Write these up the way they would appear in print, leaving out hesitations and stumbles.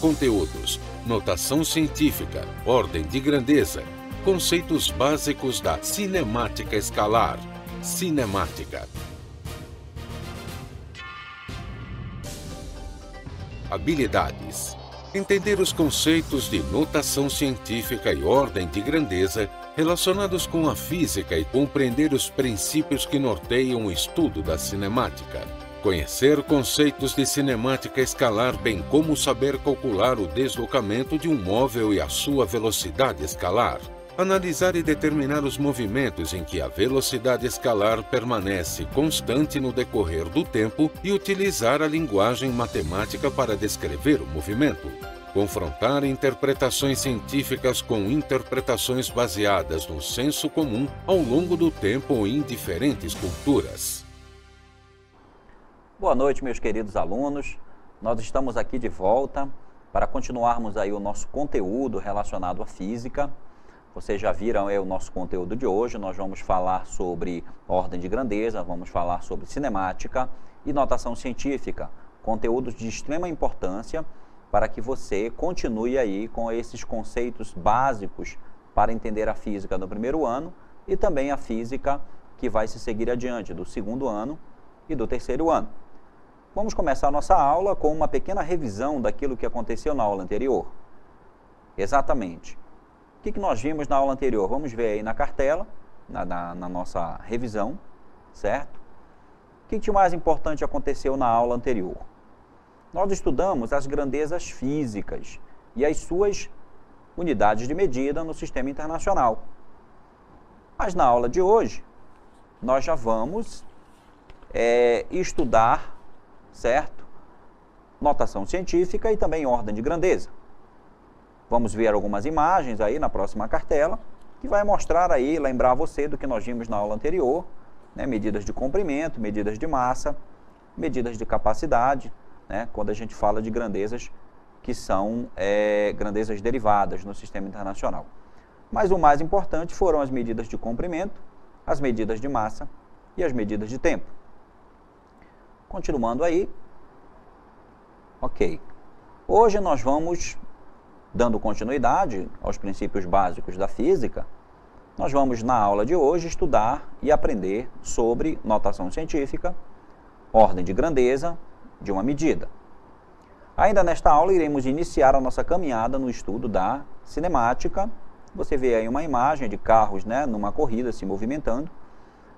Conteúdos: notação científica, ordem de grandeza, conceitos básicos da cinemática escalar. Cinemática. Habilidades: entender os conceitos de notação científica e ordem de grandeza relacionados com a física e compreender os princípios que norteiam o estudo da cinemática. Conhecer conceitos de cinemática escalar, bem como saber calcular o deslocamento de um móvel e a sua velocidade escalar. Analisar e determinar os movimentos em que a velocidade escalar permanece constante no decorrer do tempo e utilizar a linguagem matemática para descrever o movimento. Confrontar interpretações científicas com interpretações baseadas no senso comum ao longo do tempo em diferentes culturas. Boa noite, meus queridos alunos. Nós estamos aqui de volta para continuarmos aí o nosso conteúdo relacionado à física. Vocês já viram o nosso conteúdo de hoje. Nós vamos falar sobre ordem de grandeza, vamos falar sobre cinemática e notação científica. Conteúdos de extrema importância para que você continue aí com esses conceitos básicos para entender a física do primeiro ano e também a física que vai se seguir adiante do segundo ano e do terceiro ano. Vamos começar a nossa aula com uma pequena revisão daquilo que aconteceu na aula anterior. Exatamente. O que nós vimos na aula anterior? Vamos ver aí na cartela, na nossa revisão, certo? O que de mais importante aconteceu na aula anterior? Nós estudamos as grandezas físicas e as suas unidades de medida no sistema internacional. Mas na aula de hoje, nós já vamos estudar, certo? Notação científica e também ordem de grandeza. Vamos ver algumas imagens aí na próxima cartela, que vai mostrar aí, lembrar você do que nós vimos na aula anterior, né? Medidas de comprimento, medidas de massa, medidas de capacidade, né? Quando a gente fala de grandezas que são grandezas derivadas no sistema internacional. Mas o mais importante foram as medidas de comprimento, as medidas de massa e as medidas de tempo. Continuando aí. Ok. Hoje nós vamos, dando continuidade aos princípios básicos da física, nós vamos, na aula de hoje, estudar e aprender sobre notação científica, ordem de grandeza de uma medida. Ainda nesta aula, iremos iniciar a nossa caminhada no estudo da cinemática. Você vê aí uma imagem de carros, né, numa corrida se movimentando,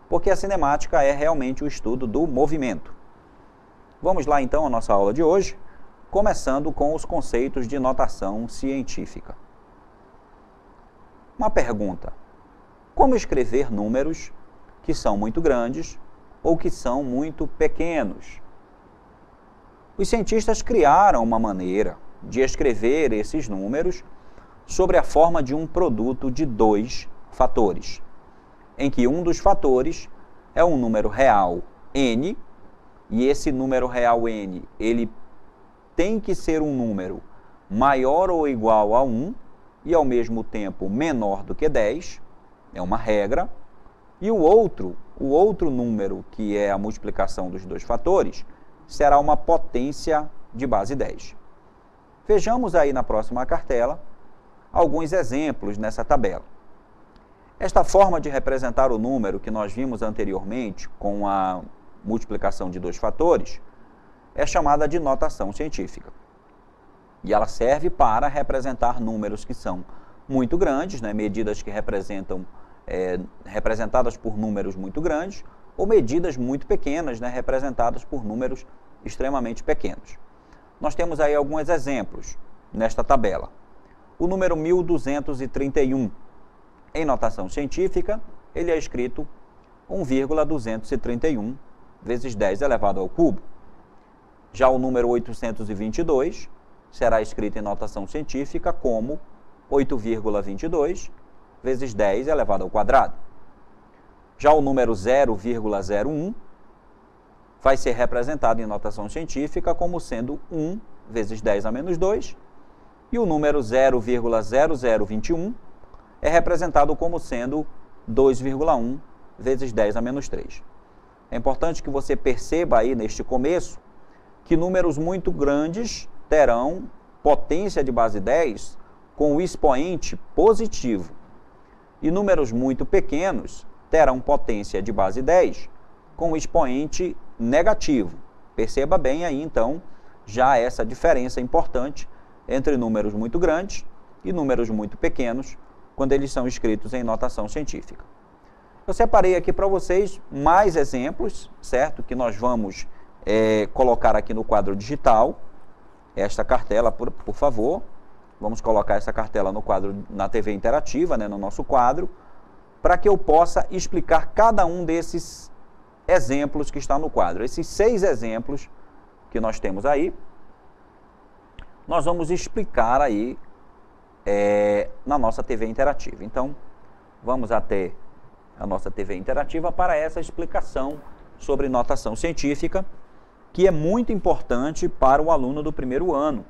porque a cinemática é realmente o estudo do movimento. Vamos lá, então, à nossa aula de hoje, começando com os conceitos de notação científica. Uma pergunta: como escrever números que são muito grandes ou que são muito pequenos? Os cientistas criaram uma maneira de escrever esses números sobre a forma de um produto de dois fatores, em que um dos fatores é um número real n, e esse número real n, ele tem que ser um número maior ou igual a 1 e, ao mesmo tempo, menor do que 10, é uma regra. E o outro número, que é a multiplicação dos dois fatores, será uma potência de base 10. Vejamos aí na próxima cartela alguns exemplos nessa tabela. Esta forma de representar o número que nós vimos anteriormente com a multiplicação de dois fatores é chamada de notação científica. E ela serve para representar números que são muito grandes, né, medidas que representadas por números muito grandes, ou medidas muito pequenas, né, representadas por números extremamente pequenos. Nós temos aí alguns exemplos nesta tabela. O número 1231, em notação científica, ele é escrito 1,231 vezes 10 elevado ao cubo. Já o número 822 será escrito em notação científica como 8,22 vezes 10 elevado ao quadrado. Já o número 0,01 vai ser representado em notação científica como sendo 1 vezes 10 a menos 2, e o número 0,0021 é representado como sendo 2,1 vezes 10 a menos 3. É importante que você perceba aí neste começo que números muito grandes terão potência de base 10 com o expoente positivo. E números muito pequenos terão potência de base 10 com o expoente negativo. Perceba bem aí, então, já essa diferença importante entre números muito grandes e números muito pequenos, quando eles são escritos em notação científica. Eu separei aqui para vocês mais exemplos, certo? Que nós vamos colocar aqui no quadro digital. Esta cartela, por favor. Vamos colocar essa cartela no quadro, na TV interativa, né, no nosso quadro, para que eu possa explicar cada um desses exemplos que está no quadro. Esses 6 exemplos que nós temos aí, nós vamos explicar aí na nossa TV interativa. Então, vamos até a nossa TV interativa para essa explicação sobre notação científica, que é muito importante para o aluno do primeiro ano,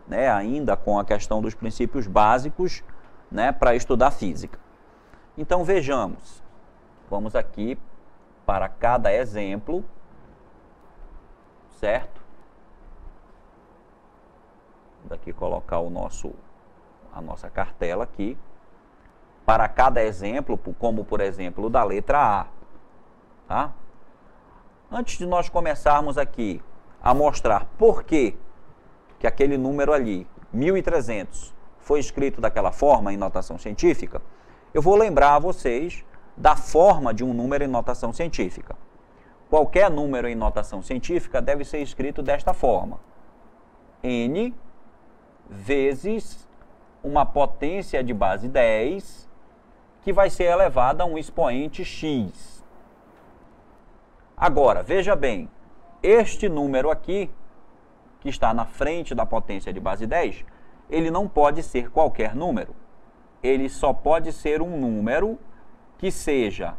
né, ainda com a questão dos princípios básicos, né, para estudar física. Então, vejamos. Vamos aqui para cada exemplo, certo? Vou aqui colocar a nossa cartela aqui. Para cada exemplo, como por exemplo o da letra A. Tá? Antes de nós começarmos aqui a mostrar por que aquele número ali, 1300, foi escrito daquela forma em notação científica, eu vou lembrar a vocês da forma de um número em notação científica. Qualquer número em notação científica deve ser escrito desta forma: n vezes uma potência de base 10, que vai ser elevada a um expoente x. Agora, veja bem, este número aqui, que está na frente da potência de base 10, ele não pode ser qualquer número. Ele só pode ser um número que seja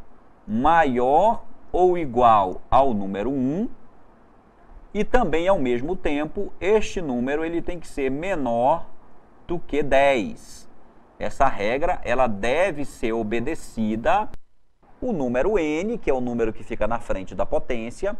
maior ou igual ao número 1, e também, ao mesmo tempo, este número ele tem que ser menor do que 10. Essa regra ela deve ser obedecida. O número n, que é o número que fica na frente da potência,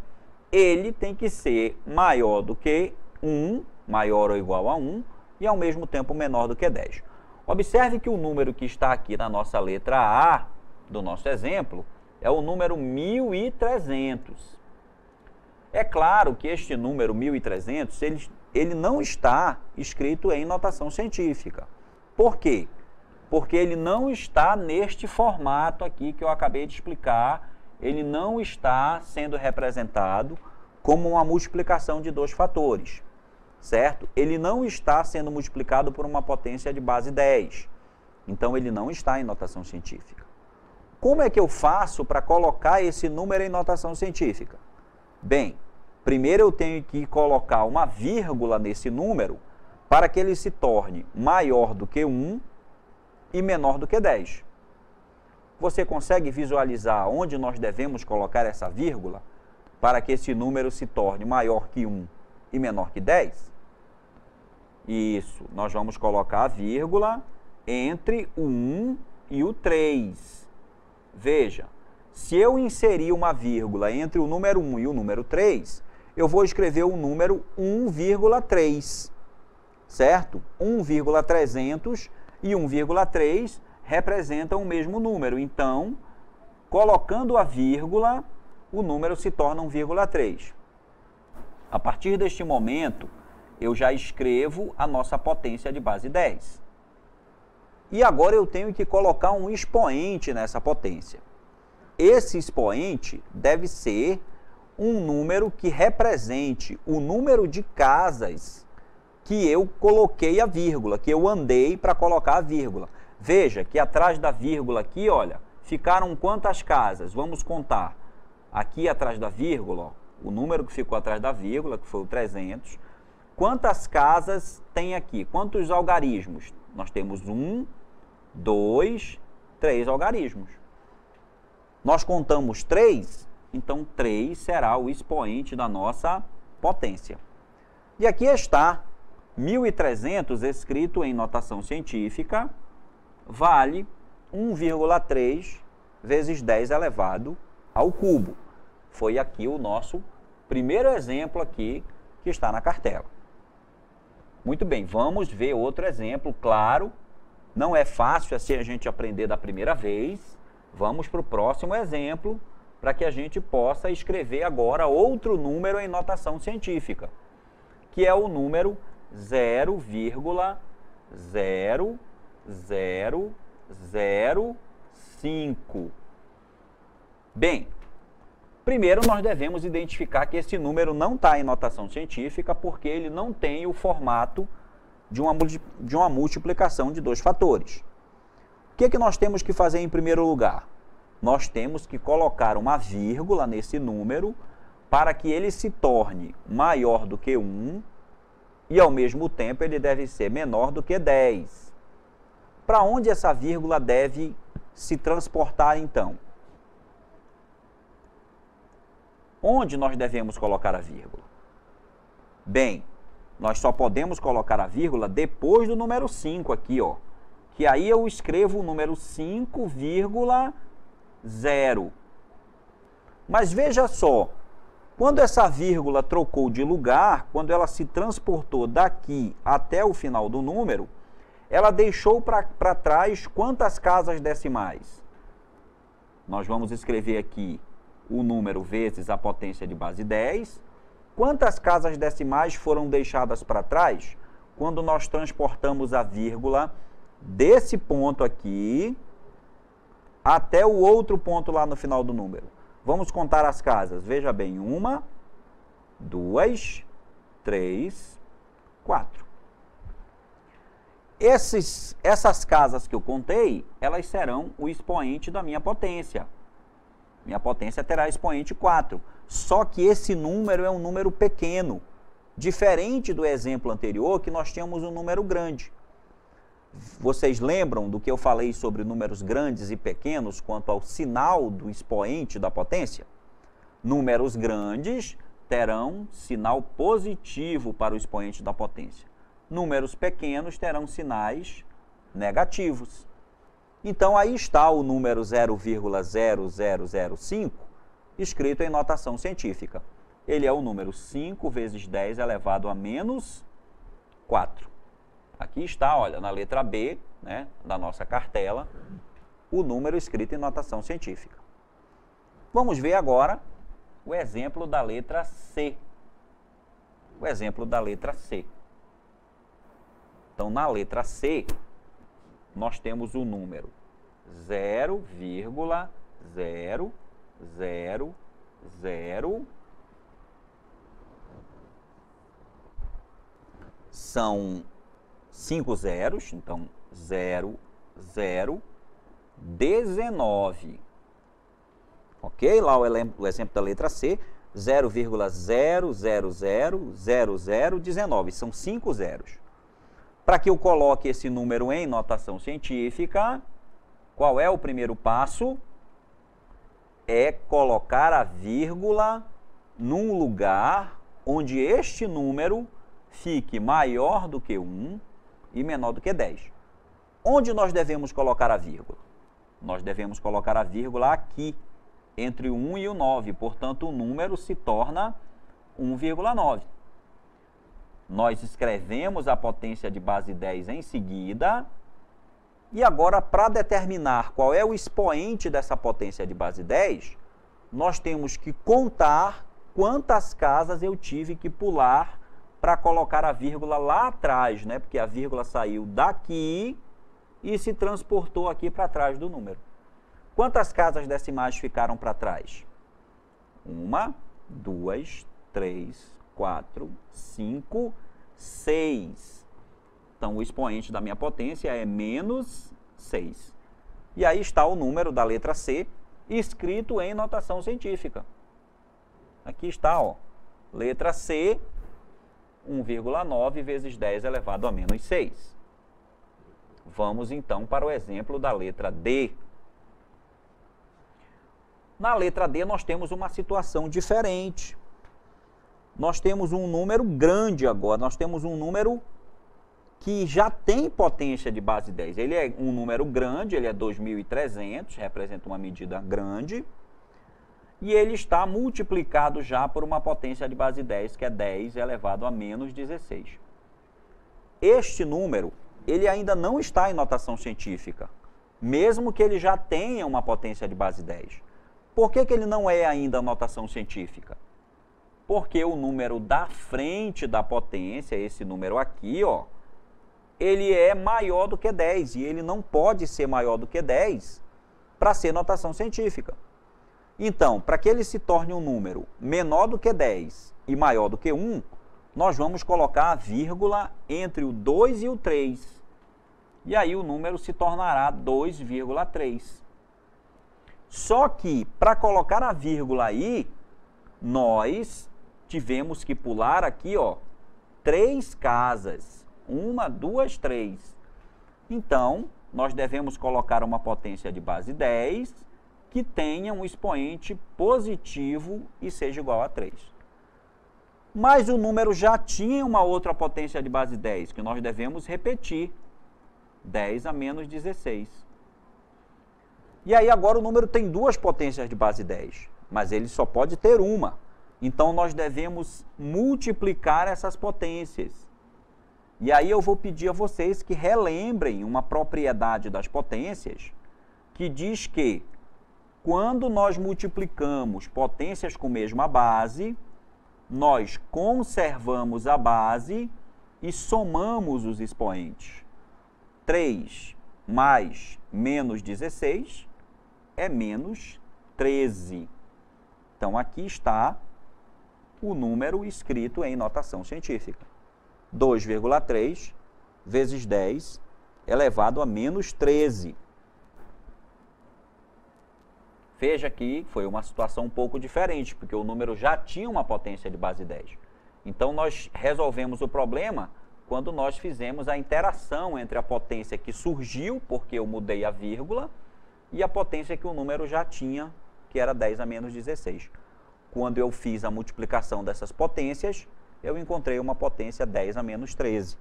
ele tem que ser maior do que 1, maior ou igual a 1, e ao mesmo tempo menor do que 10. Observe que o número que está aqui na nossa letra A, do nosso exemplo, é o número 1300. É claro que este número 1300, ele não está escrito em notação científica. Por quê? Porque ele não está neste formato aqui que eu acabei de explicar, ele não está sendo representado como uma multiplicação de 2 fatores, certo? Ele não está sendo multiplicado por uma potência de base 10, então ele não está em notação científica. Como é que eu faço para colocar esse número em notação científica? Bem, primeiro eu tenho que colocar uma vírgula nesse número para que ele se torne maior do que 1 e menor do que 10. Você consegue visualizar onde nós devemos colocar essa vírgula para que esse número se torne maior que 1 e menor que 10? Isso, nós vamos colocar a vírgula entre o 1 e o 3. Veja, se eu inserir uma vírgula entre o número 1 e o número 3, eu vou escrever o número 1,3, certo? 1,300 e 1,3 representam o mesmo número. Então, colocando a vírgula, o número se torna 1,3. A partir deste momento, eu já escrevo a nossa potência de base 10. E agora eu tenho que colocar um expoente nessa potência. Esse expoente deve ser um número que represente o número de casas que eu coloquei a vírgula, que eu andei para colocar a vírgula. Veja que atrás da vírgula aqui, olha, ficaram quantas casas? Vamos contar. Aqui atrás da vírgula, ó, o número que ficou atrás da vírgula, que foi o 300. Quantas casas tem aqui? Quantos algarismos? Nós temos 1, 2, 3 algarismos. Nós contamos 3, então 3 será o expoente da nossa potência. E aqui está 1300 escrito em notação científica, vale 1,3 vezes 10 elevado ao cubo. Foi aqui o nosso primeiro exemplo aqui que está na cartela. Muito bem, vamos ver outro exemplo, claro. Não é fácil assim a gente aprender da primeira vez. Vamos para o próximo exemplo, para que a gente possa escrever agora outro número em notação científica, que é o número 0,0005. Bem, primeiro nós devemos identificar que esse número não está em notação científica porque ele não tem o formato de uma multiplicação de dois fatores. O que nós temos que fazer em primeiro lugar? Nós temos que colocar uma vírgula nesse número para que ele se torne maior do que 1 e, ao mesmo tempo, ele deve ser menor do que 10. Para onde essa vírgula deve se transportar, então? Onde nós devemos colocar a vírgula? Bem, nós só podemos colocar a vírgula depois do número 5 aqui, ó. Que aí eu escrevo o número 5,0. Mas veja só, quando essa vírgula trocou de lugar, quando ela se transportou daqui até o final do número, ela deixou para trás quantas casas decimais? Nós vamos escrever aqui o número vezes a potência de base 10. Quantas casas decimais foram deixadas para trás quando nós transportamos a vírgula desse ponto aqui até o outro ponto lá no final do número? Vamos contar as casas. Veja bem, 1, 2, 3, 4. Essas casas que eu contei, elas serão o expoente da minha potência. Minha potência terá expoente 4. Só que esse número é um número pequeno, diferente do exemplo anterior, que nós tínhamos um número grande. Vocês lembram do que eu falei sobre números grandes e pequenos quanto ao sinal do expoente da potência? Números grandes terão sinal positivo para o expoente da potência. Números pequenos terão sinais negativos. Então, aí está o número 0,0005, escrito em notação científica. Ele é o número 5 vezes 10 elevado a menos 4. Aqui está, olha, na letra B, né, da nossa cartela, o número escrito em notação científica. Vamos ver agora o exemplo da letra C. O exemplo da letra C. Então, na letra C, nós temos o número 0,000. São 5 zeros, então 19. Ok? Lá o exemplo da letra C, 0,0000019. São 5 zeros. Para que eu coloque esse número em notação científica, qual é o primeiro passo? É colocar a vírgula num lugar onde este número fique maior do que 1 e menor do que 10. Onde nós devemos colocar a vírgula? Nós devemos colocar a vírgula aqui, entre o 1 e o 9. Portanto, o número se torna 1,9. Nós escrevemos a potência de base 10 em seguida. E agora, para determinar qual é o expoente dessa potência de base 10, nós temos que contar quantas casas eu tive que pular para colocar a vírgula lá atrás, né? Porque a vírgula saiu daqui e se transportou aqui para trás do número. Quantas casas decimais ficaram para trás? 1, 2, 3, 4, 5, 6. Então, o expoente da minha potência é menos 6. E aí está o número da letra C, escrito em notação científica. Aqui está, ó, letra C, 1,9 vezes 10 elevado a menos 6. Vamos, então, para o exemplo da letra D. Na letra D, nós temos uma situação diferente. Nós temos um número grande agora, nós temos um número que já tem potência de base 10. Ele é um número grande, ele é 2.300, representa uma medida grande, e ele está multiplicado já por uma potência de base 10, que é 10 elevado a menos 16. este número, ele ainda não está em notação científica, mesmo que ele já tenha uma potência de base 10. Por que ele não é ainda notação científica? Porque o número da frente da potência, esse número aqui, ó, ele é maior do que 10, e ele não pode ser maior do que 10 para ser notação científica. Então, para que ele se torne um número menor do que 10 e maior do que 1, nós vamos colocar a vírgula entre o 2 e o 3. E aí o número se tornará 2,3. Só que, para colocar a vírgula aí, nós tivemos que pular aqui, ó, 3 casas. 1, 2, 3. Então, nós devemos colocar uma potência de base 10 que tenha um expoente positivo e seja igual a 3. Mas o número já tinha uma outra potência de base 10, que nós devemos repetir. 10 a menos 16. E aí agora o número tem duas potências de base 10, mas ele só pode ter uma. Então nós devemos multiplicar essas potências. E aí eu vou pedir a vocês que relembrem uma propriedade das potências que diz que quando nós multiplicamos potências com mesma base, nós conservamos a base e somamos os expoentes. 3 mais menos 16 é menos 13. Então, aqui está o número escrito em notação científica. 2,3 vezes 10 elevado a menos 13. Veja que foi uma situação um pouco diferente, porque o número já tinha uma potência de base 10. Então, nós resolvemos o problema quando nós fizemos a interação entre a potência que surgiu, porque eu mudei a vírgula, e a potência que o número já tinha, que era 10 a menos 16. Quando eu fiz a multiplicação dessas potências, eu encontrei uma potência 10 a menos 13.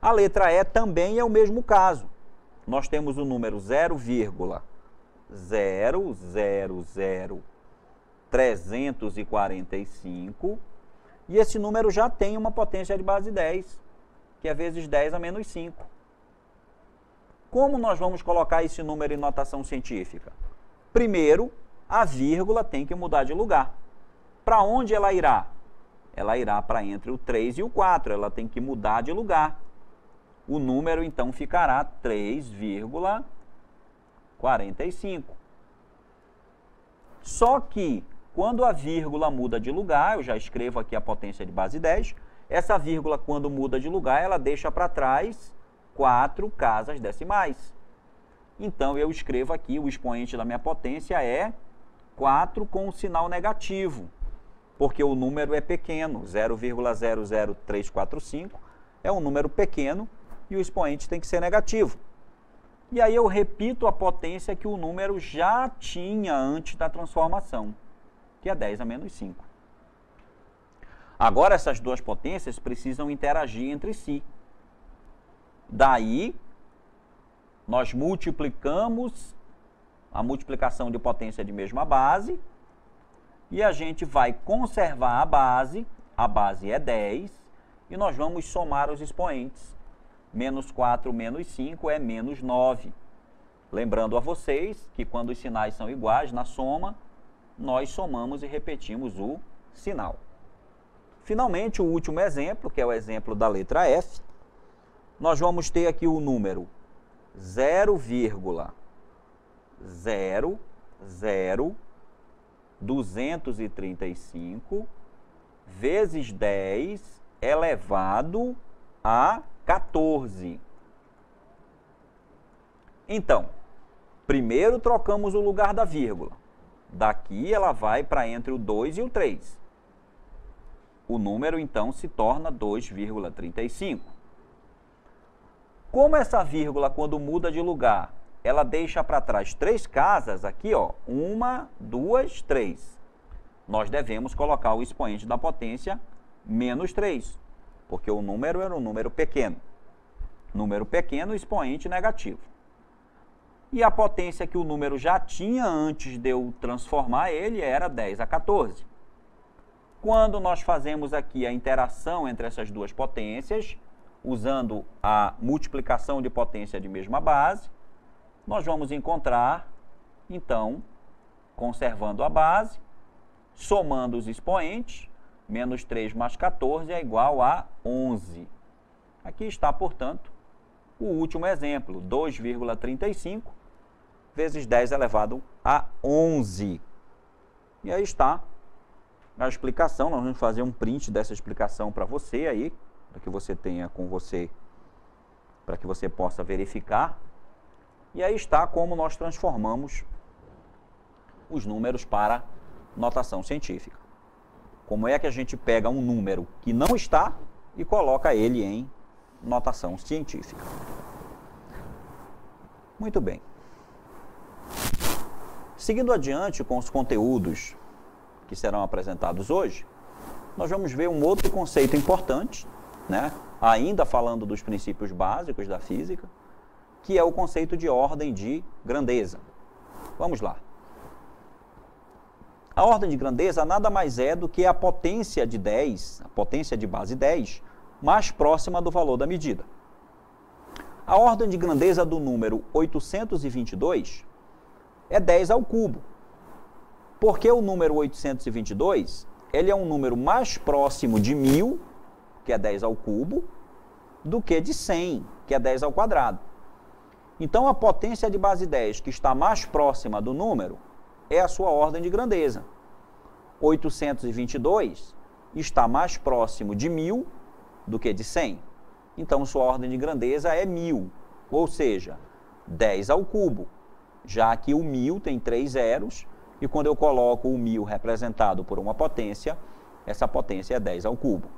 A letra E também é o mesmo caso. Nós temos o número 0,000345, e esse número já tem uma potência de base 10, que é vezes 10 a menos 5. Como nós vamos colocar esse número em notação científica? Primeiro, a vírgula tem que mudar de lugar. Para onde ela irá? Ela irá para entre o 3 e o 4, ela tem que mudar de lugar. O número, então, ficará 3,45. Só que, quando a vírgula muda de lugar, eu já escrevo aqui a potência de base 10, essa vírgula, quando muda de lugar, ela deixa para trás 4 casas decimais. Então, eu escrevo aqui, o expoente da minha potência é 4 com o sinal negativo, porque o número é pequeno, 0,00345 é um número pequeno e o expoente tem que ser negativo. E aí eu repito a potência que o número já tinha antes da transformação, que é 10 a menos 5. Agora essas duas potências precisam interagir entre si. Daí, nós multiplicamos a multiplicação de potência de mesma base, e a gente vai conservar a base é 10, e nós vamos somar os expoentes. Menos 4 menos 5 é menos 9. Lembrando a vocês que quando os sinais são iguais na soma, nós somamos e repetimos o sinal. Finalmente, o último exemplo, que é o exemplo da letra F, nós vamos ter aqui o número 0,00235 vezes 10 elevado a 14. Então, primeiro trocamos o lugar da vírgula. Daqui ela vai para entre o 2 e o 3. O número, então, se torna 2,35. Como essa vírgula, quando muda de lugar, ela deixa para trás 3 casas, aqui, ó, 1, 2, 3. Nós devemos colocar o expoente da potência menos 3, porque o número era um número pequeno. Número pequeno, expoente negativo. E a potência que o número já tinha antes de eu transformar ele era 10 a 14. Quando nós fazemos aqui a interação entre essas duas potências, usando a multiplicação de potência de mesma base, nós vamos encontrar, então, conservando a base, somando os expoentes, menos 3 mais 14 é igual a 11. Aqui está, portanto, o último exemplo, 2,35 vezes 10 elevado a 11. E aí está a explicação. Nós vamos fazer um print dessa explicação para você aí, para que você tenha com você, para que você possa verificar. E aí está como nós transformamos os números para notação científica. Como é que a gente pega um número que não está e coloca ele em notação científica. Muito bem. Seguindo adiante com os conteúdos que serão apresentados hoje, nós vamos ver um outro conceito importante, né? Ainda falando dos princípios básicos da física, que é o conceito de ordem de grandeza. Vamos lá. A ordem de grandeza nada mais é do que a potência de 10, a potência de base 10, mais próxima do valor da medida. A ordem de grandeza do número 822 é 10 ao cubo. Porque o número 822, ele é um número mais próximo de 1000, que é 10 ao cubo, do que de 100, que é 10 ao quadrado. Então, a potência de base 10, que está mais próxima do número, é a sua ordem de grandeza. 822 está mais próximo de 1000 do que de 100. Então, sua ordem de grandeza é 1000, ou seja, 10 ao cubo. Já que o 1000 tem 3 zeros, e quando eu coloco o 1000 representado por uma potência, essa potência é 10 ao cubo.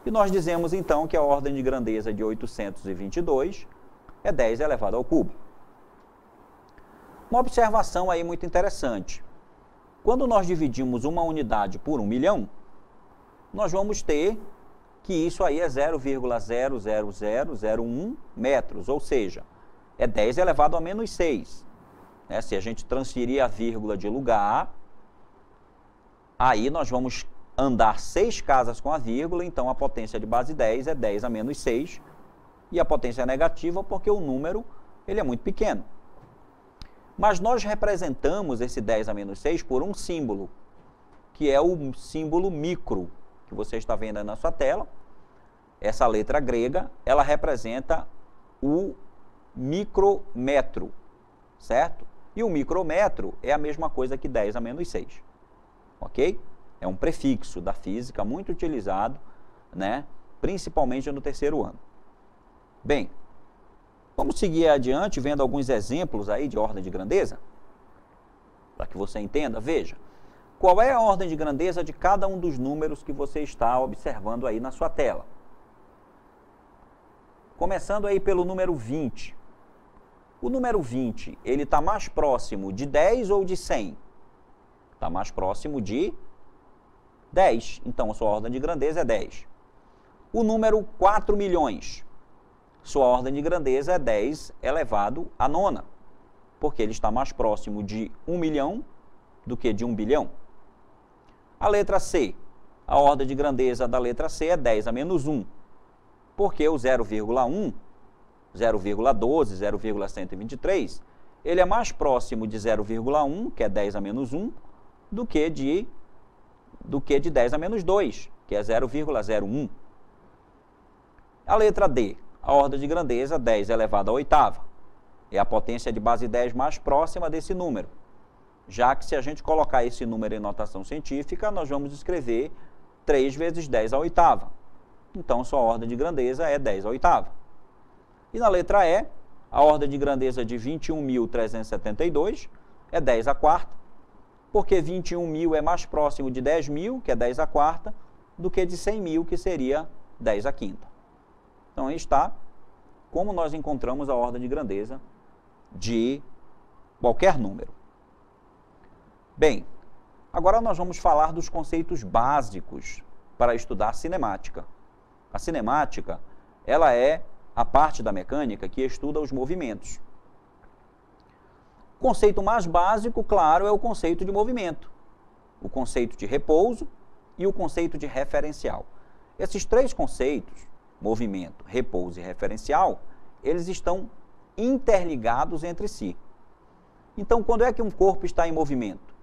E nós dizemos, então, que a ordem de grandeza de 822 é 10 elevado ao cubo. Uma observação aí muito interessante. Quando nós dividimos uma unidade por 1 milhão, nós vamos ter que isso aí é 0,00001 metros, ou seja, é 10 elevado a menos 6. Se a gente transferir a vírgula de lugar, aí nós vamos andar 6 casas com a vírgula, então a potência de base 10 é 10 a menos 6, e a potência é negativa porque o número ele é muito pequeno. Mas nós representamos esse 10 a menos 6 por um símbolo, que é o símbolo micro, que você está vendo aí na sua tela. Essa letra grega, ela representa o micrômetro, certo? E o micrômetro é a mesma coisa que 10 a menos 6, ok? É um prefixo da física muito utilizado, né? Principalmente no terceiro ano. Bem, vamos seguir adiante vendo alguns exemplos aí de ordem de grandeza, para que você entenda. Veja, qual é a ordem de grandeza de cada um dos números que você está observando aí na sua tela. Começando aí pelo número 20. O número 20, ele está mais próximo de 10 ou de 100? Está mais próximo de 10. Então, a sua ordem de grandeza é 10. O número 4 milhões. Sua ordem de grandeza é 10 elevado à nona, porque ele está mais próximo de 1 milhão do que de 1 bilhão. A letra C. A ordem de grandeza da letra C é 10 a menos 1, porque o 0,1, 0,12, 0,123, ele é mais próximo de 0,1, que é 10 a menos 1, do que de 10 a menos 2, que é 0,01. A letra D, a ordem de grandeza 10 elevado à oitava, é a potência de base 10 mais próxima desse número, já que se a gente colocar esse número em notação científica, nós vamos escrever 3 vezes 10 à oitava. Então, sua ordem de grandeza é 10 à oitava. E na letra E, a ordem de grandeza de 21.372 é 10 à quarta, porque 21.000 é mais próximo de 10.000, que é 10 à quarta, do que de 100.000, que seria 10 à quinta. Então, aí está como nós encontramos a ordem de grandeza de qualquer número. Bem, agora nós vamos falar dos conceitos básicos para estudar cinemática. A cinemática, ela é a parte da mecânica que estuda os movimentos. O conceito mais básico, claro, é o conceito de movimento, o conceito de repouso e o conceito de referencial. Esses três conceitos, movimento, repouso e referencial, eles estão interligados entre si. Então, quando é que um corpo está em movimento?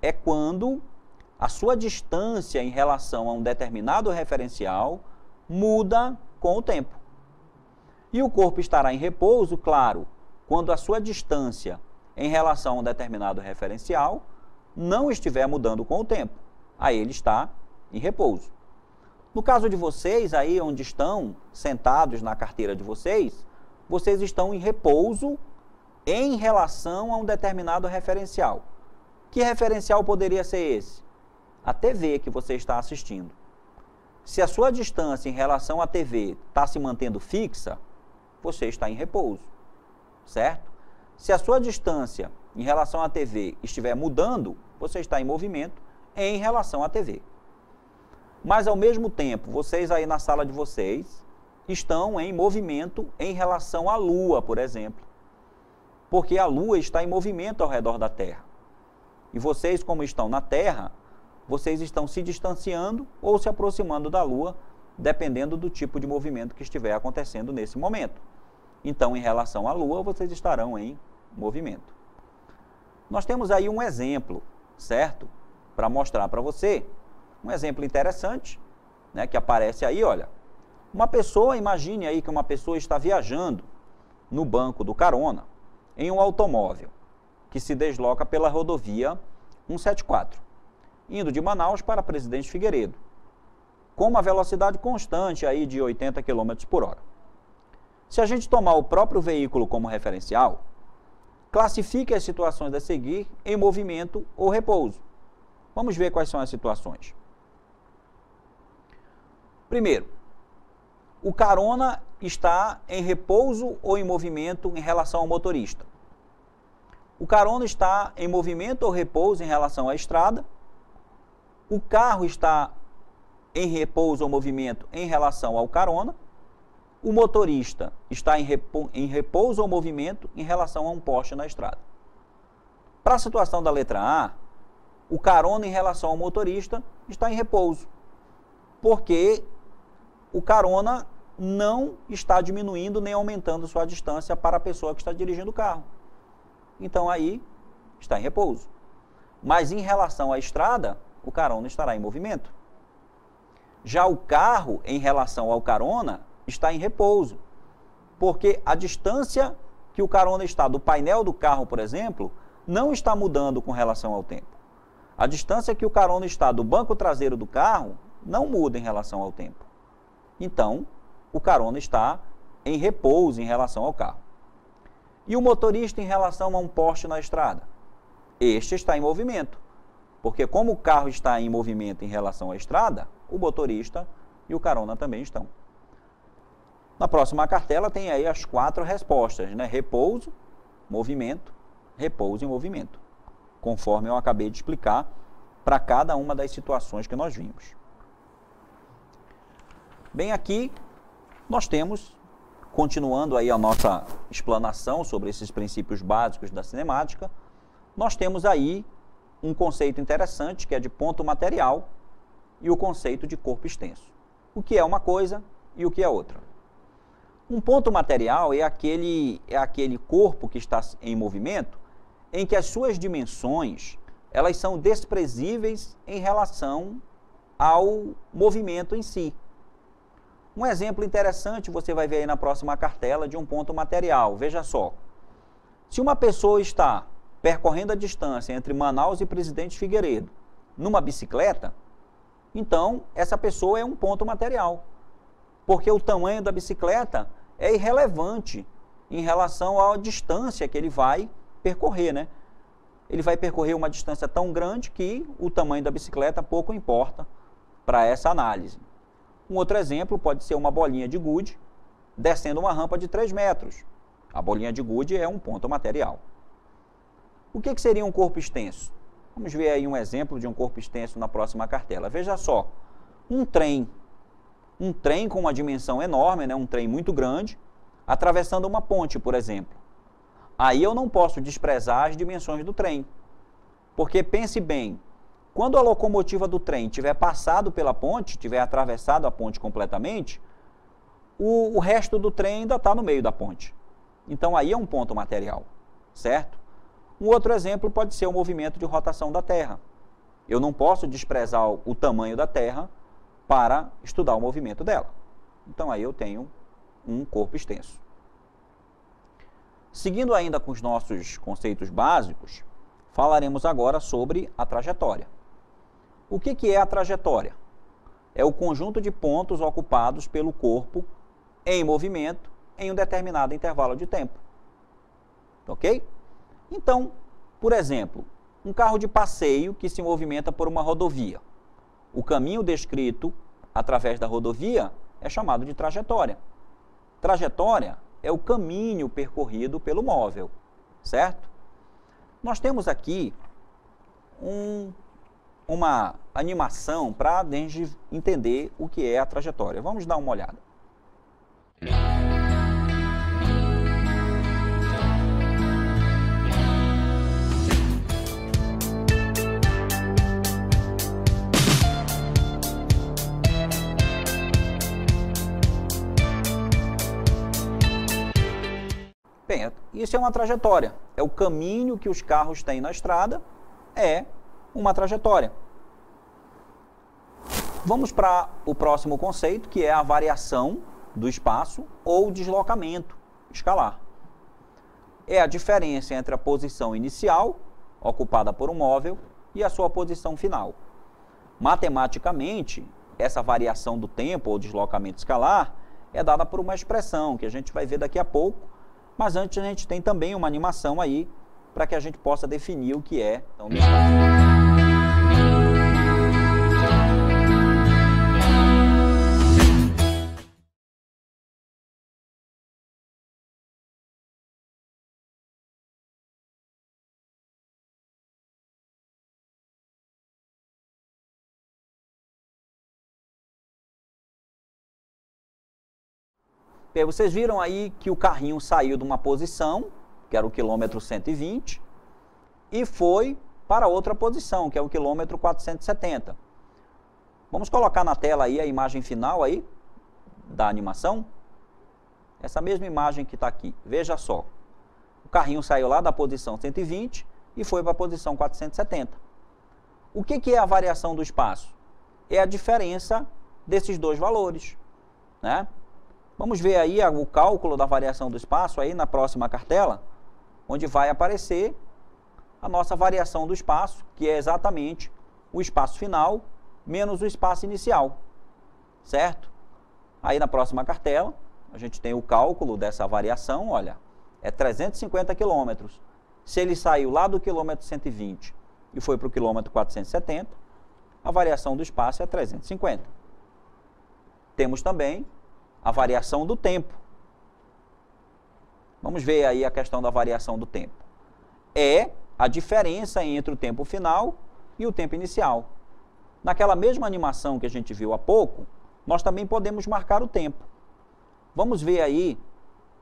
É quando a sua distância em relação a um determinado referencial muda com o tempo. E o corpo estará em repouso, claro, quando a sua distância em relação a um determinado referencial não estiver mudando com o tempo. Aí ele está em repouso. No caso de vocês, aí onde estão sentados na carteira de vocês, vocês estão em repouso em relação a um determinado referencial. Que referencial poderia ser esse? A TV que você está assistindo. Se a sua distância em relação à TV está se mantendo fixa, você está em repouso, certo? Se a sua distância em relação à TV estiver mudando, você está em movimento em relação à TV. Mas, ao mesmo tempo, vocês aí na sala de vocês estão em movimento em relação à Lua, por exemplo. Porque a Lua está em movimento ao redor da Terra. E vocês, como estão na Terra, vocês estão se distanciando ou se aproximando da Lua, dependendo do tipo de movimento que estiver acontecendo nesse momento. Então, em relação à Lua, vocês estarão em movimento. Nós temos aí um exemplo, certo? Para mostrar para você. Um exemplo interessante, né, que aparece aí, olha. Uma pessoa, imagine aí que uma pessoa está viajando no banco do carona em um automóvel que se desloca pela rodovia 174, indo de Manaus para Presidente Figueiredo, com uma velocidade constante aí de 80 km por hora. Se a gente tomar o próprio veículo como referencial, classifique as situações a seguir em movimento ou repouso. Vamos ver quais são as situações. Primeiro, o carona está em repouso ou em movimento em relação ao motorista. O carona está em movimento ou repouso em relação à estrada. O carro está em repouso ou movimento em relação ao carona. O motorista está em repouso ou movimento em relação a um poste na estrada. Para a situação da letra A, o carona em relação ao motorista está em repouso, porque o carona não está diminuindo nem aumentando sua distância para a pessoa que está dirigindo o carro. Então aí está em repouso. Mas em relação à estrada, o carona estará em movimento. Já o carro em relação ao carona está em repouso, porque a distância que o carona está do painel do carro, por exemplo, não está mudando com relação ao tempo. A distância que o carona está do banco traseiro do carro não muda em relação ao tempo. Então, o carona está em repouso em relação ao carro. E o motorista em relação a um poste na estrada? Este está em movimento, porque como o carro está em movimento em relação à estrada, o motorista e o carona também estão. Na próxima cartela tem aí as 4 respostas, né? Repouso, movimento, repouso e movimento, conforme eu acabei de explicar para cada uma das situações que nós vimos. Bem, aqui nós temos, continuando aí a nossa explanação sobre esses princípios básicos da cinemática, nós temos aí um conceito interessante que é de ponto material e o conceito de corpo extenso. O que é uma coisa e o que é outra. Um ponto material é aquele corpo que está em movimento em que as suas dimensões elas são desprezíveis em relação ao movimento em si. Um exemplo interessante você vai ver aí na próxima cartela de um ponto material. Veja só, se uma pessoa está percorrendo a distância entre Manaus e Presidente Figueiredo numa bicicleta, então essa pessoa é um ponto material, porque o tamanho da bicicleta é irrelevante em relação à distância que ele vai percorrer, né? Ele vai percorrer uma distância tão grande que o tamanho da bicicleta pouco importa para essa análise. Um outro exemplo pode ser uma bolinha de gude descendo uma rampa de 3 metros. A bolinha de gude é um ponto material. O que seria um corpo extenso? Vamos ver aí um exemplo de um corpo extenso na próxima cartela. Veja só, um trem com uma dimensão enorme, né, um trem muito grande, atravessando uma ponte, por exemplo. Aí eu não posso desprezar as dimensões do trem, porque pense bem, quando a locomotiva do trem tiver passado pela ponte, tiver atravessado a ponte completamente, o resto do trem ainda está no meio da ponte. Então aí é um ponto material, certo? Um outro exemplo pode ser o movimento de rotação da Terra. Eu não posso desprezar o tamanho da Terra para estudar o movimento dela. Então aí eu tenho um corpo extenso. Seguindo ainda com os nossos conceitos básicos, falaremos agora sobre a trajetória. O que é a trajetória? É o conjunto de pontos ocupados pelo corpo em movimento em um determinado intervalo de tempo. Ok? Então, por exemplo, um carro de passeio que se movimenta por uma rodovia. O caminho descrito através da rodovia é chamado de trajetória. Trajetória é o caminho percorrido pelo móvel, certo? Nós temos aqui uma animação para a gente entender o que é a trajetória. Vamos dar uma olhada. Bem, isso é uma trajetória. É o caminho que os carros têm na estrada, é uma trajetória. Vamos para o próximo conceito, que é a variação do espaço ou deslocamento escalar. É a diferença entre a posição inicial, ocupada por um móvel, e a sua posição final. Matematicamente, essa variação do tempo ou deslocamento escalar é dada por uma expressão que a gente vai ver daqui a pouco, mas antes a gente tem também uma animação aí para que a gente possa definir o que é então, do espaço. Bem, vocês viram aí que o carrinho saiu de uma posição, que era o quilômetro 120, e foi para outra posição, que é o quilômetro 470. Vamos colocar na tela aí a imagem final aí da animação. Essa mesma imagem que está aqui. Veja só. O carrinho saiu lá da posição 120 e foi para a posição 470. O que é a variação do espaço? É a diferença desses dois valores, né? Vamos ver aí o cálculo da variação do espaço aí na próxima cartela, onde vai aparecer a nossa variação do espaço, que é exatamente o espaço final menos o espaço inicial, certo? Aí na próxima cartela, a gente tem o cálculo dessa variação, olha, é 350 quilômetros. Se ele saiu lá do quilômetro 120 e foi para o quilômetro 470, a variação do espaço é 350. Temos também a variação do tempo. Vamos ver aí a questão da variação do tempo. É a diferença entre o tempo final e o tempo inicial. Naquela mesma animação que a gente viu há pouco, nós também podemos marcar o tempo. Vamos ver aí,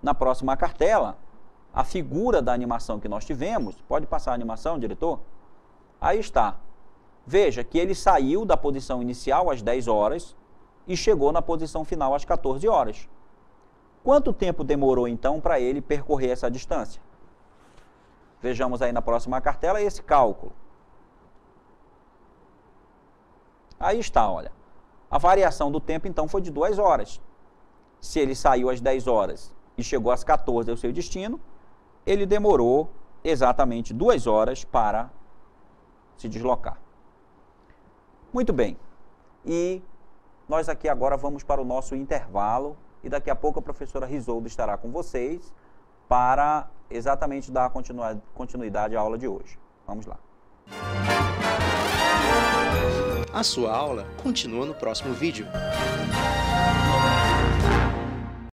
na próxima cartela, a figura da animação que nós tivemos. Pode passar a animação, diretor? Aí está. Veja que ele saiu da posição inicial às 10 horas e chegou na posição final às 14 horas. Quanto tempo demorou, então, para ele percorrer essa distância? Vejamos aí na próxima cartela esse cálculo. Aí está, olha. A variação do tempo, então, foi de 2 horas. Se ele saiu às 10 horas e chegou às 14 ao seu destino, ele demorou exatamente 2 horas para se deslocar. Muito bem. E nós aqui agora vamos para o nosso intervalo e daqui a pouco a professora Risoldo estará com vocês para exatamente dar continuidade à aula de hoje. Vamos lá. A sua aula continua no próximo vídeo.